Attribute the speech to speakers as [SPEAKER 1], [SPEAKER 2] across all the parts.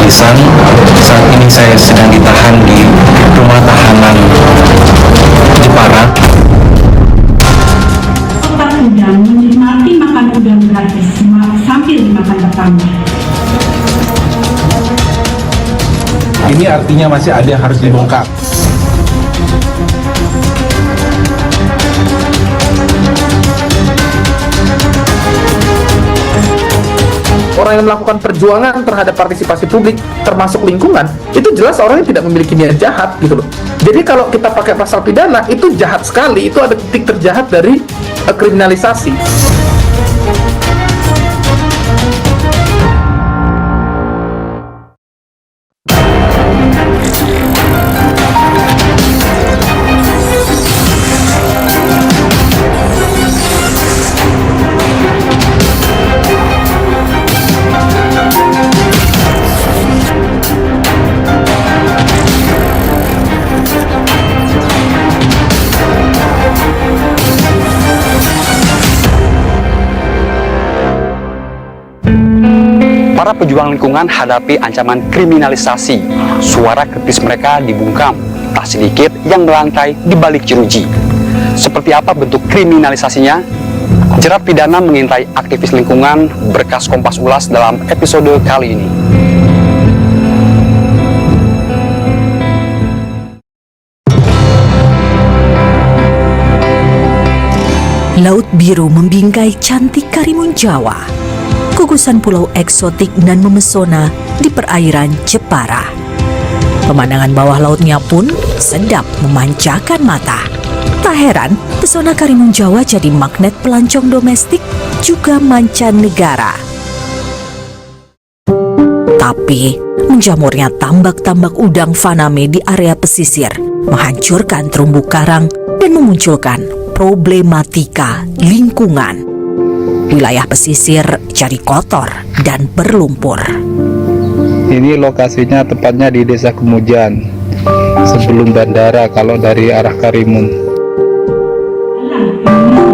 [SPEAKER 1] Tangkilisan. Saat ini saya sedang ditahan di rumah tahanan Jepara.
[SPEAKER 2] Kotak udang menikmati makan udang gratis sambil dimakan bersama.
[SPEAKER 3] Ini artinya masih ada yang harus dibongkar.
[SPEAKER 4] Orang yang melakukan perjuangan terhadap partisipasi publik termasuk lingkungan, itu jelas orang yang tidak memiliki niat jahat gitu loh. Jadi kalau kita pakai pasal pidana itu jahat sekali, itu ada titik terjahat dari kriminalisasi.
[SPEAKER 5] Para pejuang lingkungan hadapi ancaman kriminalisasi. Suara kritis mereka dibungkam, tak sedikit yang melantai di balik jeruji. Seperti apa bentuk kriminalisasinya? Jerat pidana mengintai aktivis lingkungan, berkas Kompas Ulas dalam episode kali ini.
[SPEAKER 6] Laut biru membingkai cantik Karimun Jawa. Gugusan pulau eksotik dan memesona di perairan Jepara. Pemandangan bawah lautnya pun sedap memanjakan mata. Tak heran, pesona Karimun Jawa jadi magnet pelancong domestik juga mancanegara. Tapi, menjamurnya tambak-tambak udang faname di area pesisir menghancurkan terumbu karang dan memunculkan problematika lingkungan. Wilayah pesisir jadi kotor dan berlumpur.
[SPEAKER 7] Ini lokasinya tepatnya di Desa Kemujan, sebelum bandara kalau dari arah Karimun.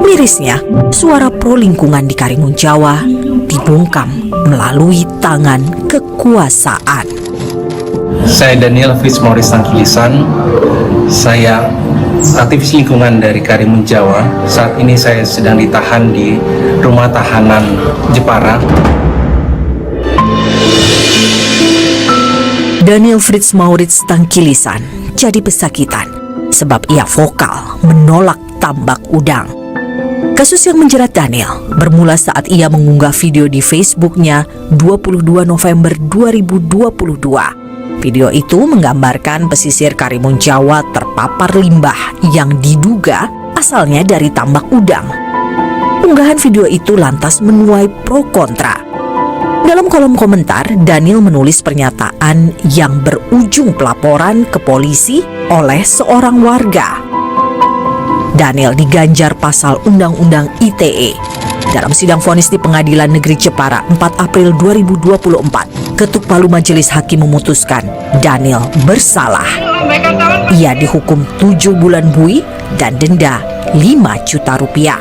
[SPEAKER 6] Mirisnya, suara pro lingkungan di Karimun Jawa dibungkam melalui tangan kekuasaan.
[SPEAKER 1] Saya Daniel Fritz Morris Tangkilisan. Saya aktivis lingkungan dari Karimun Jawa. Saat ini saya sedang ditahan di rumah tahanan Jepara.
[SPEAKER 6] Daniel Fritz Maurits Tangkilisan jadi pesakitan sebab ia vokal menolak tambak udang. Kasus yang menjerat Daniel bermula saat ia mengunggah video di Facebooknya 22 November 2022. Video itu menggambarkan pesisir Karimun Jawa terpapar limbah yang diduga asalnya dari tambak udang. Unggahan video itu lantas menuai pro kontra. Dalam kolom komentar, Daniel menulis pernyataan yang berujung pelaporan ke polisi oleh seorang warga. Daniel diganjar pasal Undang-Undang ITE. Dalam sidang vonis di Pengadilan Negeri Jepara 4 April 2024, Ketuk Palu Majelis Hakim memutuskan Daniel bersalah. Ia dihukum 7 bulan bui dan denda 5 juta rupiah.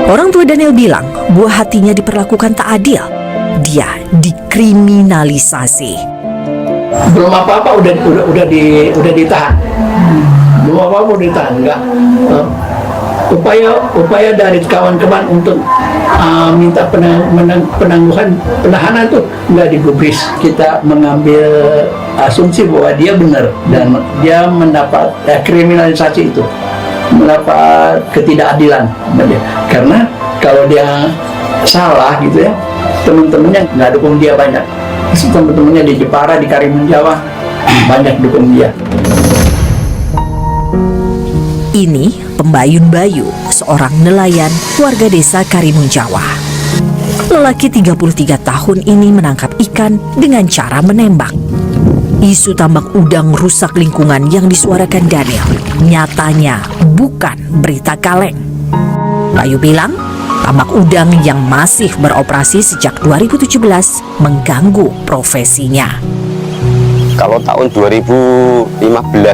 [SPEAKER 6] Orang tua Daniel bilang buah hatinya diperlakukan tak adil. Dia dikriminalisasi.
[SPEAKER 8] Belum apa-apa udah ditahan. Belum apa-apa udah ditahan, enggak. Upaya dari kawan-kawan untuk minta penahanan itu nggak digubris. Kita mengambil asumsi bahwa dia benar dan dia mendapat kriminalisasi itu, mendapat ketidakadilan. Karena kalau dia salah gitu ya, teman-temannya nggak dukung dia banyak. Teman-temannya di Jepara, di Karimun Jawa banyak dukung dia.
[SPEAKER 6] Ini Pembayun Bayu, seorang nelayan warga desa Karimun Jawa. Lelaki 33 tahun ini menangkap ikan dengan cara menembak. Isu tambak udang rusak lingkungan yang disuarakan Daniel nyatanya bukan berita kaleng. Bayu bilang, tambak udang yang masih beroperasi sejak 2017 mengganggu profesinya.
[SPEAKER 5] Kalau tahun 2015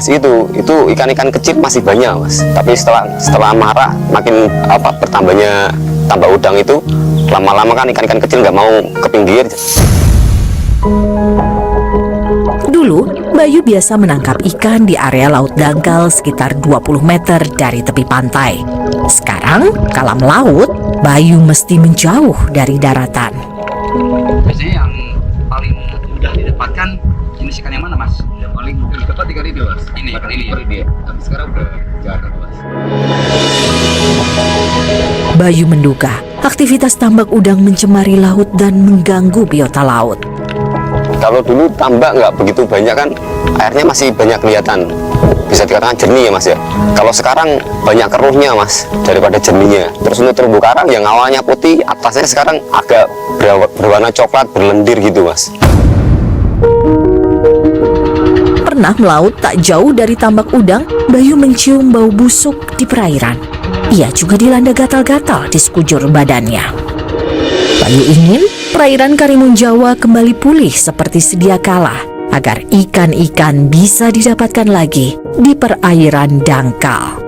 [SPEAKER 5] itu ikan-ikan kecil masih banyak, Mas. Tapi setelah marak, makin bertambahnya tambak udang itu, lama-lama kan ikan-ikan kecil nggak mau ke pinggir.
[SPEAKER 6] itu, Bayu biasa menangkap ikan di area laut dangkal sekitar 20 meter dari tepi pantai. Sekarang, kala melaut, Bayu mesti menjauh dari daratan.
[SPEAKER 5] Biasanya yang paling mudah didapatkan jenis ikan yang mana, Mas?
[SPEAKER 3] Yang paling cepat ikan ini, Mas.
[SPEAKER 5] Ini, ikan ini ya?
[SPEAKER 3] Ini. Tapi sekarang udah jarang, Mas.
[SPEAKER 6] Bayu menduga aktivitas tambak udang mencemari laut dan mengganggu biota laut.
[SPEAKER 9] Kalau dulu tambak nggak begitu banyak kan, airnya masih banyak kelihatan, bisa dikatakan jernih ya Mas ya. Kalau sekarang banyak keruhnya Mas daripada jernihnya. Terus untuk terumbu karang yang awalnya putih, atasnya sekarang agak berwarna coklat berlendir gitu Mas.
[SPEAKER 6] Pernah melaut tak jauh dari tambak udang, Bayu mencium bau busuk di perairan. Ia juga dilanda gatal-gatal di sekujur badannya. Bayu ingin perairan Karimun Jawa kembali pulih seperti sedia kala agar ikan-ikan bisa didapatkan lagi di perairan dangkal.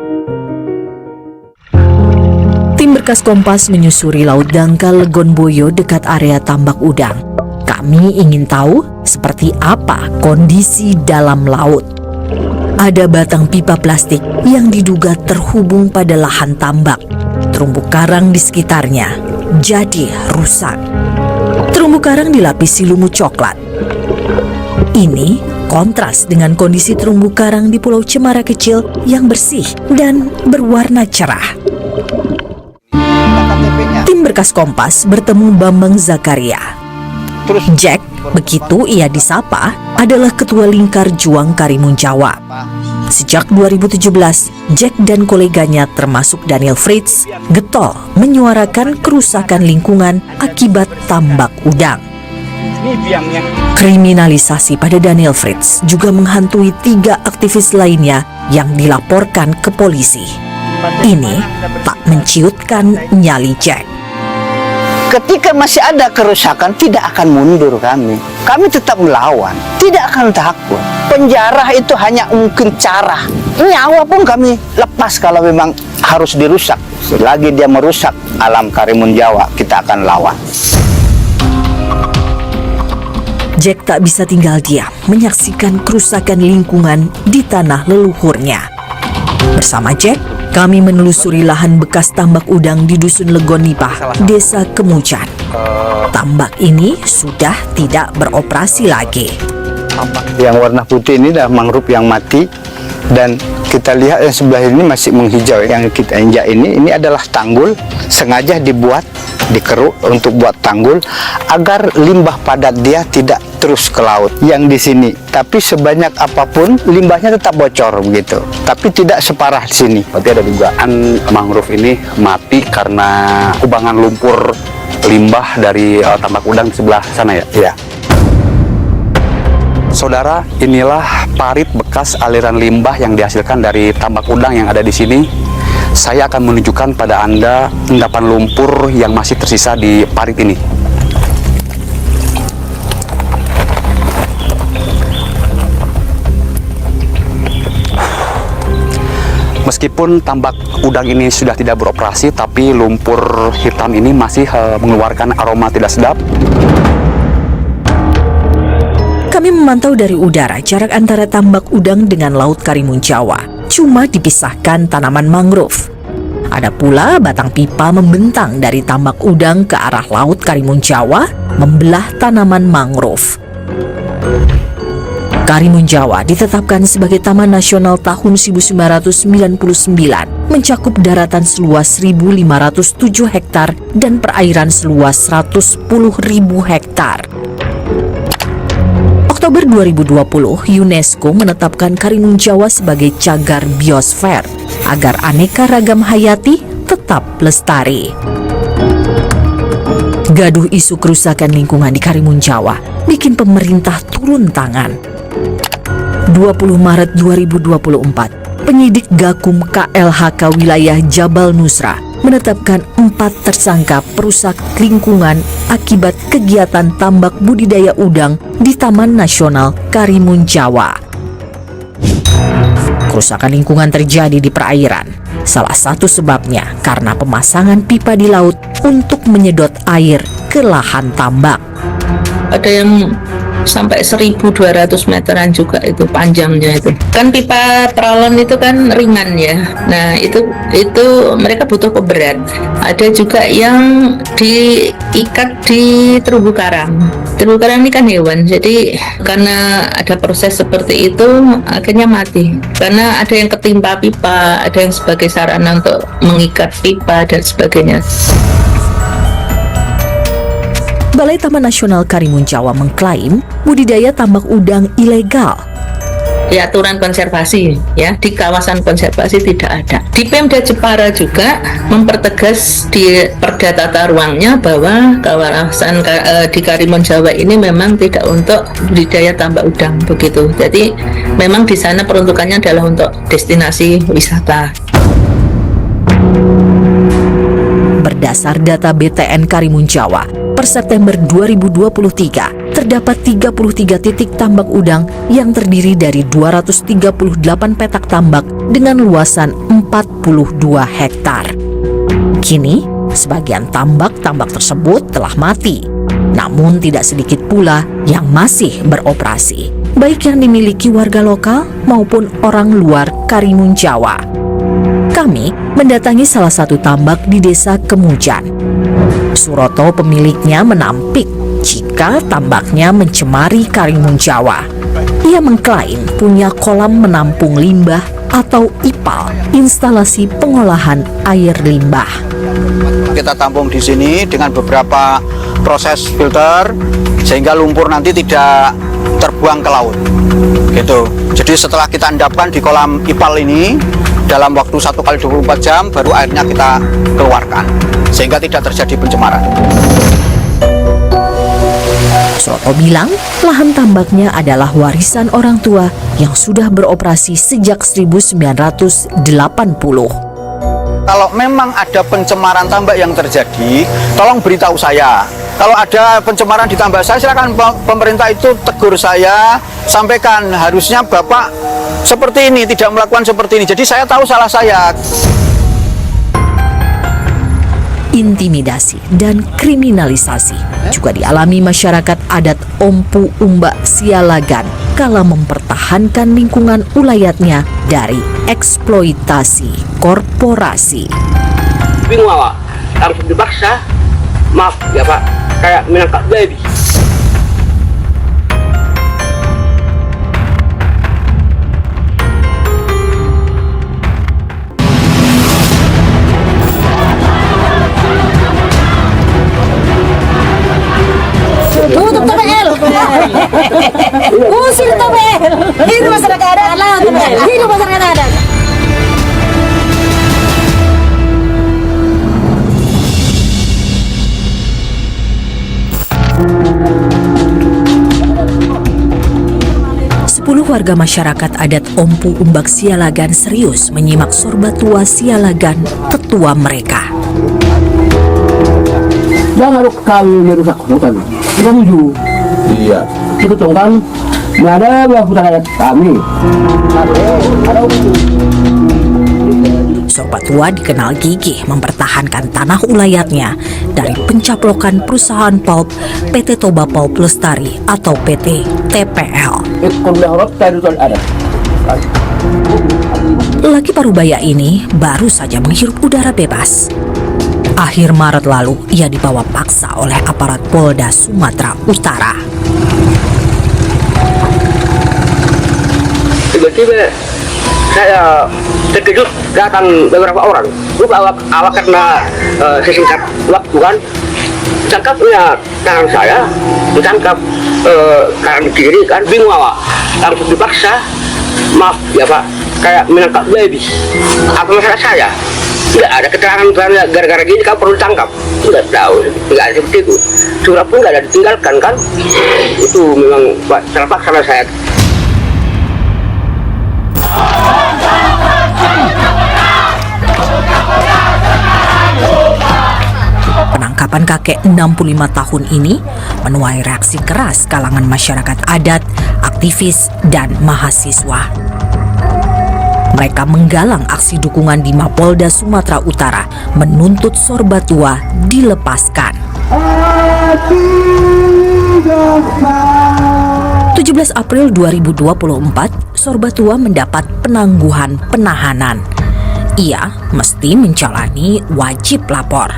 [SPEAKER 6] Tim Berkas Kompas menyusuri Laut Dangkal Legonboyo dekat area tambak udang. Kami ingin tahu seperti apa kondisi dalam laut. Ada batang pipa plastik yang diduga terhubung pada lahan tambak. Terumbu karang di sekitarnya jadi rusak. Terumbu karang dilapisi lumut coklat. Ini kontras dengan kondisi terumbu karang di Pulau Cemara kecil yang bersih dan berwarna cerah. Tim Berkas Kompas bertemu Bambang Zakaria. Jack, begitu ia disapa, adalah Ketua Lingkar Juang Karimun Jawa. Sejak 2017, Jack dan koleganya termasuk Daniel Fritz getol menyuarakan kerusakan lingkungan akibat tambak udang. Kriminalisasi pada Daniel Fritz juga menghantui 3 aktivis lainnya yang dilaporkan ke polisi. Ini tak menciutkan nyali Jack.
[SPEAKER 10] Ketika masih ada kerusakan, tidak akan mundur kami. Kami tetap melawan, tidak akan takut. Penjara itu hanya mungkin cara. Nyawa pun kami lepas kalau memang harus dirusak. Selagi dia merusak alam Karimun Jawa, kita akan lawan.
[SPEAKER 6] Jack tak bisa tinggal diam menyaksikan kerusakan lingkungan di tanah leluhurnya. Bersama Jack, kami menelusuri lahan bekas tambak udang di Dusun Legonipah, Desa Kemujan. Tambak ini sudah tidak beroperasi lagi.
[SPEAKER 10] Yang warna putih ini adalah mangrove yang mati, dan kita lihat yang sebelah ini masih menghijau. Yang kita injak ini adalah tanggul, sengaja dibuat, dikeruk untuk buat tanggul agar limbah padat dia tidak terus ke laut yang di sini. Tapi sebanyak apapun limbahnya tetap bocor begitu, tapi tidak separah di sini.
[SPEAKER 5] Berarti ada dugaan mangrove ini mati karena kubangan lumpur limbah dari tambak udang di sebelah sana ya?
[SPEAKER 10] Ya.
[SPEAKER 5] Saudara, inilah parit bekas aliran limbah yang dihasilkan dari tambak udang yang ada di sini. Saya akan menunjukkan pada Anda endapan lumpur yang masih tersisa di parit ini. Meskipun tambak udang ini sudah tidak beroperasi, tapi lumpur hitam ini masih mengeluarkan aroma tidak sedap.
[SPEAKER 6] Kami memantau dari udara jarak antara tambak udang dengan Laut Karimun Jawa. Cuma dipisahkan tanaman mangrove. Ada pula batang pipa membentang dari tambak udang ke arah Laut Karimun Jawa, membelah tanaman mangrove. Karimun Jawa ditetapkan sebagai Taman Nasional tahun 1999, mencakup daratan seluas 1.507 hektar dan perairan seluas 110.000 hektar. Oktober 2020, UNESCO menetapkan Karimun Jawa sebagai cagar biosfer agar aneka ragam hayati tetap lestari. Gaduh isu kerusakan lingkungan di Karimun Jawa bikin pemerintah turun tangan. 20 Maret 2024, penyidik Gakum KLHK wilayah Jabal Nusra menetapkan 4 tersangka perusak lingkungan akibat kegiatan tambak budidaya udang di Taman Nasional Karimun Jawa. Kerusakan lingkungan terjadi di perairan. Salah satu sebabnya karena pemasangan pipa di laut untuk menyedot air ke lahan tambak.
[SPEAKER 11] Ada yang sampai 1.200 meteran juga itu panjangnya itu. Kan pipa tralon itu kan ringan ya. Nah, itu mereka butuh keberat. Ada juga yang diikat di terumbu karang. Terumbu karang ini kan hewan, jadi karena ada proses seperti itu akhirnya mati. Karena ada yang ketimpa pipa, ada yang sebagai sarana untuk mengikat pipa dan sebagainya.
[SPEAKER 6] Balai Taman Nasional Karimun Jawa mengklaim budidaya tambak udang ilegal.
[SPEAKER 11] Ya, aturan konservasi ya di kawasan konservasi tidak ada. Di Pemda Jepara juga mempertegas di Perda Tata Ruangnya bahwa kawasan di Karimun Jawa ini memang tidak untuk budidaya tambak udang begitu. Jadi memang di sana peruntukannya adalah untuk destinasi wisata.
[SPEAKER 6] Berdasar data BTN Karimun Jawa, per September 2023, terdapat 33 titik tambak udang yang terdiri dari 238 petak tambak dengan luasan 42 hektar. Kini, sebagian tambak-tambak tersebut telah mati. Namun tidak sedikit pula yang masih beroperasi, baik yang dimiliki warga lokal maupun orang luar Karimun Jawa. Kami mendatangi salah satu tambak di Desa Kemujan. Suroto pemiliknya menampik jika tambaknya mencemari Karimun Jawa. Ia mengklaim punya kolam menampung limbah atau IPAL, instalasi pengolahan air limbah.
[SPEAKER 10] Kita tampung di sini dengan beberapa proses filter sehingga lumpur nanti tidak terbuang ke laut. Gitu. Jadi setelah kita endapkan di kolam IPAL ini dalam waktu 1 kali 24 jam baru airnya kita keluarkan sehingga tidak terjadi pencemaran.
[SPEAKER 6] Suroto bilang lahan tambaknya adalah warisan orang tua yang sudah beroperasi sejak 1980.
[SPEAKER 10] Kalau memang ada pencemaran tambak yang terjadi, tolong beritahu saya. Kalau ada pencemaran di tambak saya, silakan pemerintah itu tegur saya, sampaikan harusnya Bapak seperti ini, tidak melakukan seperti ini. Jadi saya tahu salah saya.
[SPEAKER 6] Intimidasi dan kriminalisasi juga dialami masyarakat adat Ompu Umbak Sialagan kala mempertahankan lingkungan ulayatnya dari eksploitasi korporasi.
[SPEAKER 12] Bingung awak, harus dipaksa, maaf ya Pak, kayak menangkap babi.
[SPEAKER 13] Tutup TPL. Usir TPL. Hidup masyarakat adat. Hidup masyarakat adat.
[SPEAKER 6] Warga masyarakat adat Ompu Umbak Sialagan serius menyimak sorbatua Sialagan, tetua mereka.
[SPEAKER 12] Jangan kami merusak hutan. Kita setuju. Iya. Itu kan nggak ada hutan adat kami.
[SPEAKER 6] Sorbatua dikenal gigih mempertahankan tanah ulayatnya dari pencaplokan perusahaan pulp PT Toba Pulp Lestari atau PT TPL. Laki parubaya ini baru saja menghirup udara bebas. Akhir Maret lalu, ia dibawa paksa oleh aparat Polda Sumatera Utara.
[SPEAKER 12] Tiba-tiba saya terkejut, datang beberapa orang. Lupa awak karena sesingkat waktu kan, tangkapnya tangan saya, ditangkap kanan kiri kan, bingung awak, langsung dipaksa. Maaf ya Pak, kayak menangkap babi. Apa masalah saya? Nggak ada keterangan gara-gara gini kamu perlu ditangkap. Nggak tahu, nggak ada seperti itu. Surat pun nggak ada ditinggalkan kan. Itu memang terpaksa saya.
[SPEAKER 6] Penangkapan kakek 65 tahun ini menuai reaksi keras kalangan masyarakat adat, aktivis, dan mahasiswa. Mereka menggalang aksi dukungan di Mapolda Sumatera Utara menuntut Sorbatua dilepaskan. 17 April 2024, Sorbatua mendapat penangguhan penahanan. Ia mesti menjalani wajib lapor.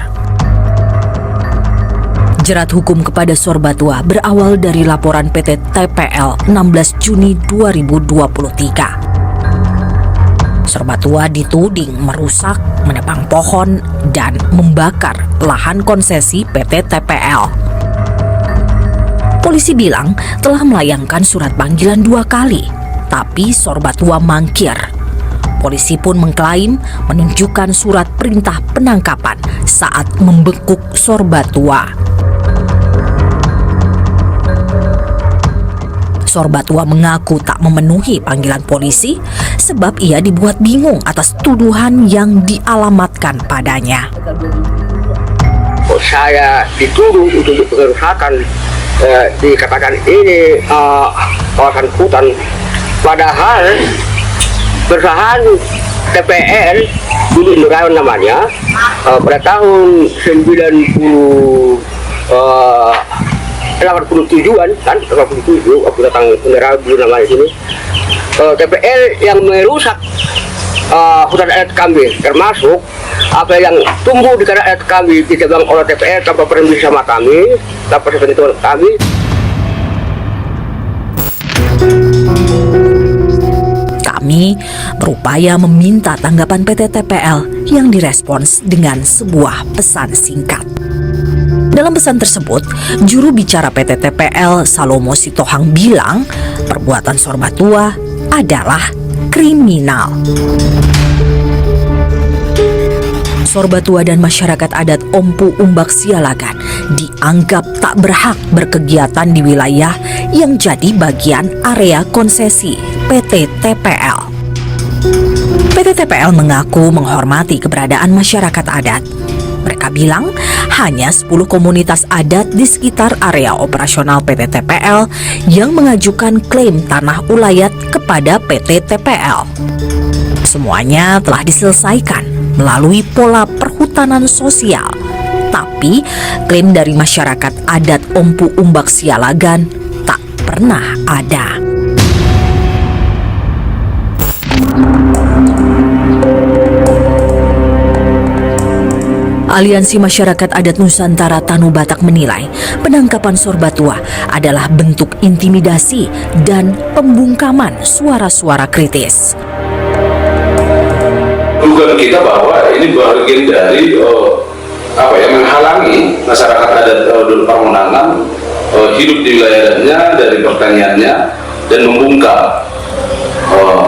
[SPEAKER 6] Jerat hukum kepada Sorbatua berawal dari laporan PT TPL 16 Juni 2023. Sorbatua dituding merusak, menebang pohon, dan membakar lahan konsesi PT TPL. Polisi bilang telah melayangkan surat panggilan 2 kali, tapi Sorbatua mangkir. Polisi pun mengklaim menunjukkan surat perintah penangkapan saat membekuk Sorbatua. Sorbatua mengaku tak memenuhi panggilan polisi sebab ia dibuat bingung atas tuduhan yang dialamatkan padanya.
[SPEAKER 12] Saya dituduh untuk pengerusakan, dikatakan ini kawasan hutan, padahal perusahaan TPL dulu Indurayon namanya pada tahun 87-an kan, 87 aku datang Indurayon dulu namanya sini, TPL yang merusak hutan adat kami, termasuk apa yang tumbuh di tanah adat kami ditebang oleh TPL tanpa permisi sama kami, tanpa sepengetahuan kami.
[SPEAKER 6] Kami berupaya meminta tanggapan PT TPL yang direspons dengan sebuah pesan singkat. Dalam pesan tersebut, juru bicara PT TPL Salomo Sitohang bilang perbuatan Sorbatua adalah kriminal. Sorbatua dan masyarakat adat Ompu Umbak Sialagan dianggap tak berhak berkegiatan di wilayah yang jadi bagian area konsesi PT TPL. PT TPL mengaku menghormati keberadaan masyarakat adat. Mereka bilang hanya 10 komunitas adat di sekitar area operasional PT TPL yang mengajukan klaim tanah ulayat kepada PT TPL. Semuanya telah diselesaikan melalui pola perhutanan sosial. Tapi klaim dari masyarakat adat Ompu Umbak Sialagan tak pernah ada. Aliansi Masyarakat Adat Nusantara Tanu Batak menilai penangkapan Sorbatua adalah bentuk intimidasi dan pembungkaman suara-suara kritis.
[SPEAKER 3] Dugaan kita bahwa ini bagian dari menghalangi masyarakat adat Pamunangan hidup di wilayah adatnya, dari pertaniannya, dan membungkam,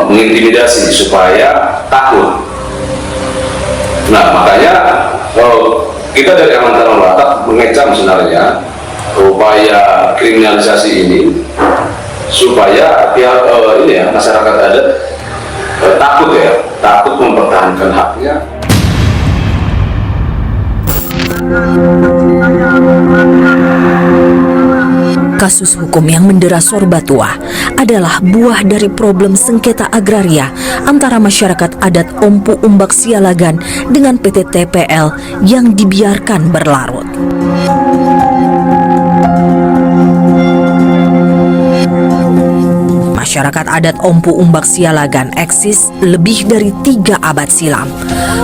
[SPEAKER 3] mengintimidasi supaya takut. Nah, makanya kita dari Aman Tanu Batak mengecam sebenarnya upaya kriminalisasi ini supaya pihak masyarakat adat takut mempertahankan haknya.
[SPEAKER 6] Kasus hukum yang mendera Sorbatua adalah buah dari problem sengketa agraria antara masyarakat adat Ompu Umbak Sialagan dengan PT TPL yang dibiarkan berlarut. Masyarakat adat Ompu Umbak Sialagan eksis lebih dari 3 abad silam.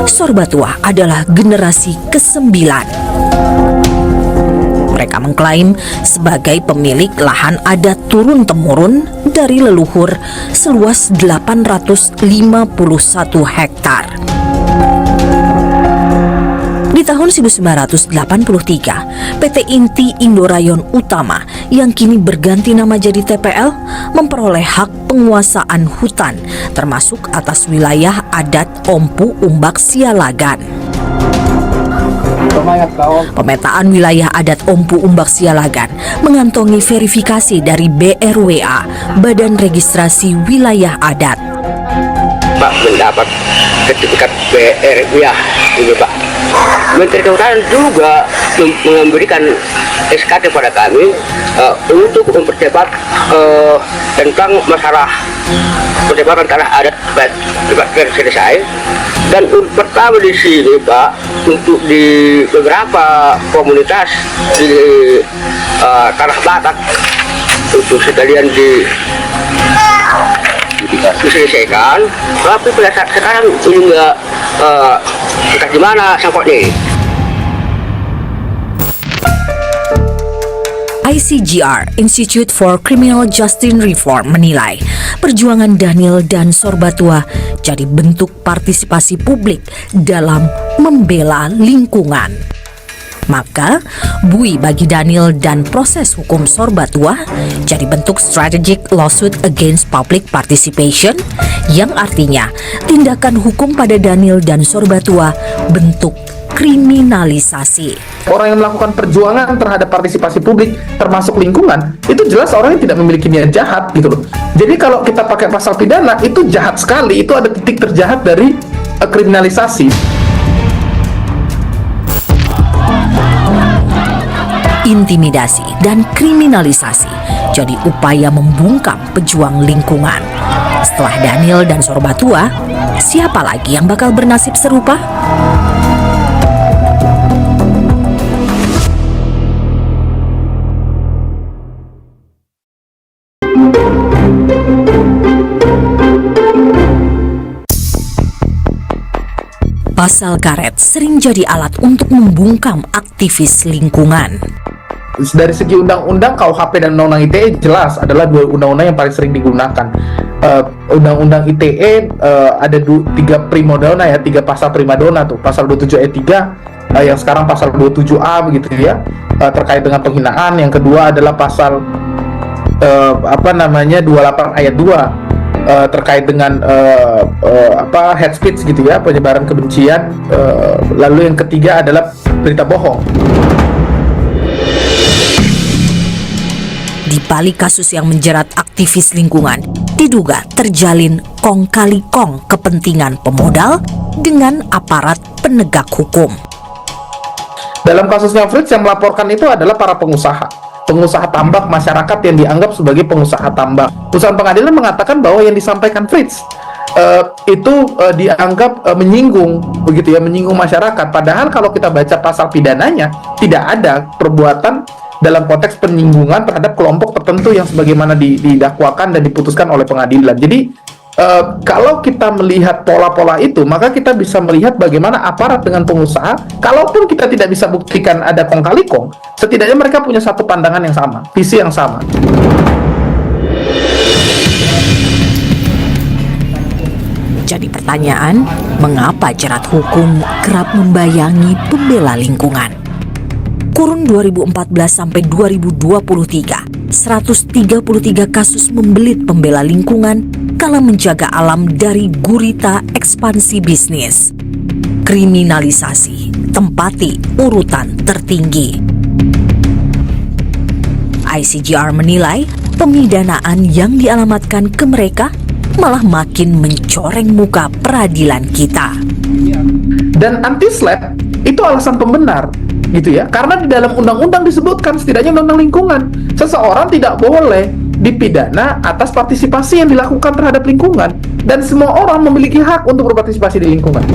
[SPEAKER 6] Sorbatua adalah generasi ke-9. Mereka mengklaim sebagai pemilik lahan adat turun-temurun dari leluhur seluas 851 hektar. Di tahun 1983, PT Inti Indurayon Utama yang kini berganti nama jadi TPL memperoleh hak penguasaan hutan termasuk atas wilayah adat Ompu Umbak Sialagan. Pemetaan wilayah adat Ompu Umbak Sialagan mengantongi verifikasi dari BRWA, Badan Registrasi Wilayah Adat.
[SPEAKER 12] Pak mendapat sertifikat BRWA ini Pak. Menteri Kehutanan juga memberikan SK kepada kami untuk mempercepat tentang masalah percepatan tanah adat cepat selesai. Dan pertama di sini Pak, untuk di beberapa komunitas di Tanah Batak untuk sekalian diselesaikan, tapi pada saat sekarang ini nggak entah di mana sangkutnya.
[SPEAKER 6] ICGR, Institute for Criminal Justice Reform, menilai perjuangan Daniel dan Sorbatua jadi bentuk partisipasi publik dalam membela lingkungan. Maka, bui bagi Daniel dan proses hukum Sorbatua jadi bentuk strategic lawsuit against public participation, yang artinya tindakan hukum pada Daniel dan Sorbatua bentuk kriminalisasi.
[SPEAKER 4] Orang yang melakukan perjuangan terhadap partisipasi publik termasuk lingkungan, itu jelas orang yang tidak memiliki niat jahat gitu loh. Jadi kalau kita pakai pasal pidana, itu jahat sekali, itu ada titik terjahat dari kriminalisasi.
[SPEAKER 6] Intimidasi dan kriminalisasi jadi upaya membungkam pejuang lingkungan. Setelah Daniel dan Sorbatua, siapa lagi yang bakal bernasib serupa? Pasal karet sering jadi alat untuk membungkam aktivis lingkungan.
[SPEAKER 4] Dari segi undang-undang KUHP dan undang-undang ITE jelas adalah dua undang-undang yang paling sering digunakan. Undang-undang ITE ada tiga primadona ya, tiga pasal primadona tuh, pasal 27 ayat 3 yang sekarang pasal 27A begitu ya, terkait dengan penghinaan. Yang kedua adalah pasal 28 ayat 2 terkait dengan hate speech gitu ya, penyebaran kebencian. Lalu yang ketiga adalah berita bohong.
[SPEAKER 6] Di balik kasus yang menjerat aktivis lingkungan, diduga terjalin kong kali kong kepentingan pemodal dengan aparat penegak hukum.
[SPEAKER 4] Dalam kasusnya Fritz, yang melaporkan itu adalah para pengusaha tambak, masyarakat yang dianggap sebagai pengusaha tambak. Putusan pengadilan mengatakan bahwa yang disampaikan Fritz dianggap menyinggung begitu ya, menyinggung masyarakat. Padahal kalau kita baca pasal pidananya, tidak ada perbuatan dalam konteks penyinggungan terhadap kelompok tertentu yang sebagaimana didakwakan dan diputuskan oleh pengadilan. Jadi kalau kita melihat pola-pola itu, maka kita bisa melihat bagaimana aparat dengan pengusaha, kalaupun kita tidak bisa buktikan ada kong kali kong, setidaknya mereka punya satu pandangan yang sama, visi yang sama.
[SPEAKER 6] Jadi pertanyaan, mengapa jerat hukum kerap membayangi pembela lingkungan? Kurun 2014 sampai 2023, 133 kasus membelit pembela lingkungan kala menjaga alam dari gurita ekspansi bisnis. Kriminalisasi tempati urutan tertinggi. ICGR menilai pemidanaan yang dialamatkan ke mereka malah makin mencoreng muka peradilan kita.
[SPEAKER 4] Dan anti-SLAPP itu alasan pembenar gitu ya, karena di dalam undang-undang disebutkan, setidaknya undang-undang lingkungan, seseorang tidak boleh dipidana atas partisipasi yang dilakukan terhadap lingkungan, dan semua orang memiliki hak untuk berpartisipasi di lingkungan.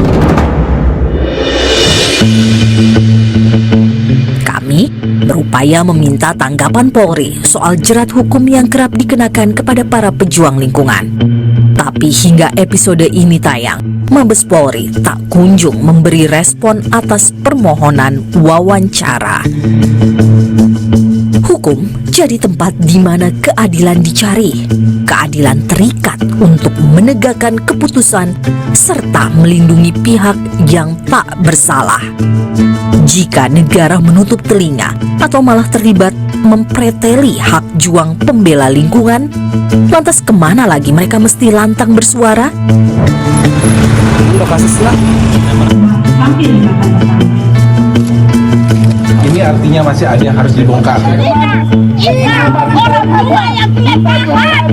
[SPEAKER 6] Kami berupaya meminta tanggapan Polri soal jerat hukum yang kerap dikenakan kepada para pejuang lingkungan. Tapi hingga episode ini tayang, Mabes Polri tak kunjung memberi respon atas permohonan wawancara. Hukum jadi tempat di mana keadilan dicari. Keadilan terikat untuk menegakkan keputusan serta melindungi pihak yang tak bersalah. Jika negara menutup telinga atau malah terlibat mempreteli hak juang pembela lingkungan, lantas kemana lagi mereka mesti lantang bersuara?
[SPEAKER 1] Lokasi selah. Ini artinya masih ada yang harus dibongkar.
[SPEAKER 13] Iya, orang tua yang tidak paham.